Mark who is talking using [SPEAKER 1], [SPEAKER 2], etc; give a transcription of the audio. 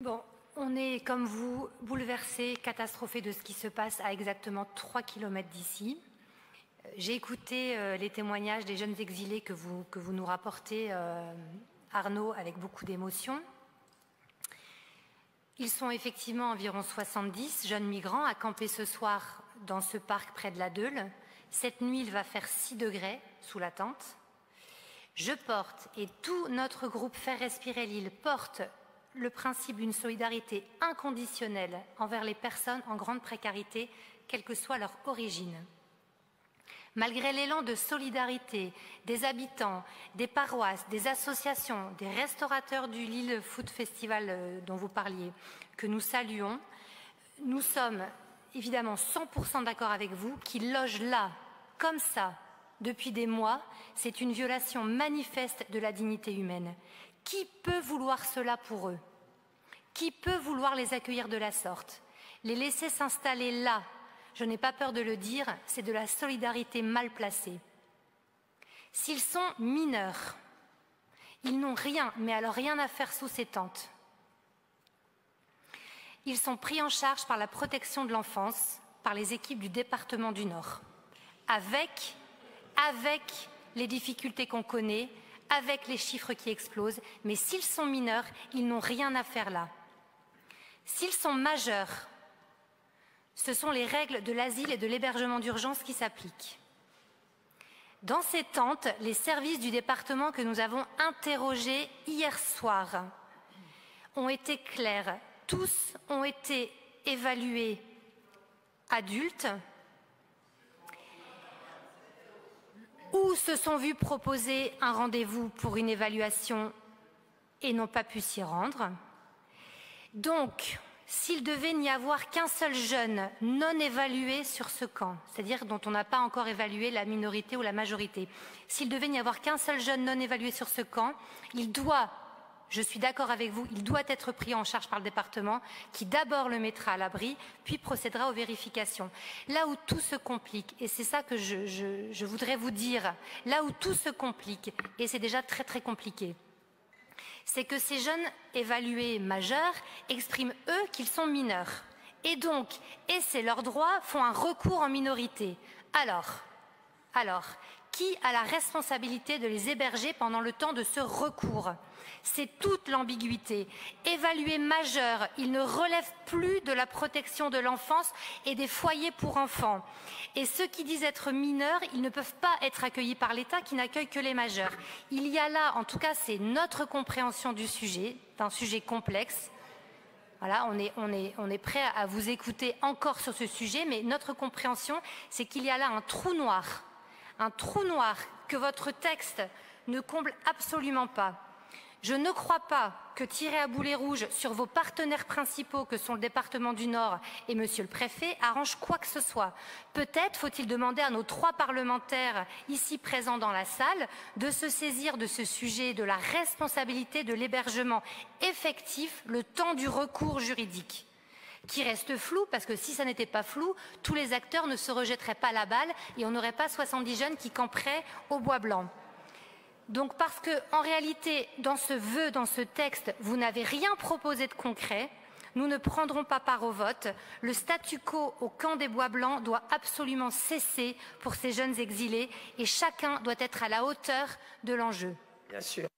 [SPEAKER 1] Bon, on est, comme vous, bouleversés, catastrophés de ce qui se passe à exactement 3 km d'ici. J'ai écouté les témoignages des jeunes exilés que vous nous rapportez, Arnaud, avec beaucoup d'émotion. Ils sont effectivement environ 70 jeunes migrants à camper ce soir dans ce parc près de la Deule. Cette nuit, il va faire 6 degrés sous la tente. Je porte, et tout notre groupe Faire respirer l'île porte, le principe d'une solidarité inconditionnelle envers les personnes en grande précarité, quelle que soit leur origine. Malgré l'élan de solidarité des habitants, des paroisses, des associations, des restaurateurs du Lille Food Festival dont vous parliez, que nous saluons, nous sommes évidemment 100% d'accord avec vous, qu'ils logent là, comme ça, depuis des mois. C'est une violation manifeste de la dignité humaine. Qui peut vouloir cela pour eux? Qui peut vouloir les accueillir de la sorte? Les laisser s'installer là, je n'ai pas peur de le dire, c'est de la solidarité mal placée. S'ils sont mineurs, ils n'ont rien, mais alors rien à faire sous ces tentes. Ils sont pris en charge par la protection de l'enfance, par les équipes du département du Nord, avec les difficultés qu'on connaît, avec les chiffres qui explosent, mais s'ils sont mineurs, ils n'ont rien à faire là. S'ils sont majeurs, ce sont les règles de l'asile et de l'hébergement d'urgence qui s'appliquent. Dans ces tentes, les services du département que nous avons interrogés hier soir ont été clairs. Tous ont été évalués adultes ou se sont vus proposer un rendez-vous pour une évaluation et n'ont pas pu s'y rendre. Donc, s'il devait n'y avoir qu'un seul jeune non évalué sur ce camp, c'est-à-dire dont on n'a pas encore évalué la minorité ou la majorité, s'il devait n'y avoir qu'un seul jeune non évalué sur ce camp, il doit, je suis d'accord avec vous, il doit être pris en charge par le département qui d'abord le mettra à l'abri, puis procédera aux vérifications. Là où tout se complique, et c'est ça que je voudrais vous dire, là où tout se complique, et c'est déjà très très compliqué, c'est que ces jeunes évalués majeurs expriment, eux, qu'ils sont mineurs. Et donc, et c'est leur droit, font un recours en minorité. Alors, qui a la responsabilité de les héberger pendant le temps de ce recours? C'est toute l'ambiguïté. Évalués majeurs, ils ne relèvent plus de la protection de l'enfance et des foyers pour enfants. Et ceux qui disent être mineurs, ils ne peuvent pas être accueillis par l'État qui n'accueille que les majeurs. Il y a là, en tout cas, c'est notre compréhension du sujet, d'un sujet complexe. Voilà, on est prêt à vous écouter encore sur ce sujet, mais notre compréhension, c'est qu'il y a là un trou noir que votre texte ne comble absolument pas. Je ne crois pas que tirer à boulet rouge sur vos partenaires principaux que sont le département du Nord et monsieur le préfet arrange quoi que ce soit. Peut-être faut-il demander à nos 3 parlementaires ici présents dans la salle de se saisir de ce sujet, de la responsabilité de l'hébergement effectif, le temps du recours juridique, qui reste flou, parce que si ça n'était pas flou, tous les acteurs ne se rejetteraient pas la balle et on n'aurait pas 70 jeunes qui camperaient au bois blanc. Donc parce que, en réalité, dans ce texte, vous n'avez rien proposé de concret, nous ne prendrons pas part au vote. Le statu quo au camp des Bois Blancs doit absolument cesser pour ces jeunes exilés et chacun doit être à la hauteur de l'enjeu.
[SPEAKER 2] Bien sûr.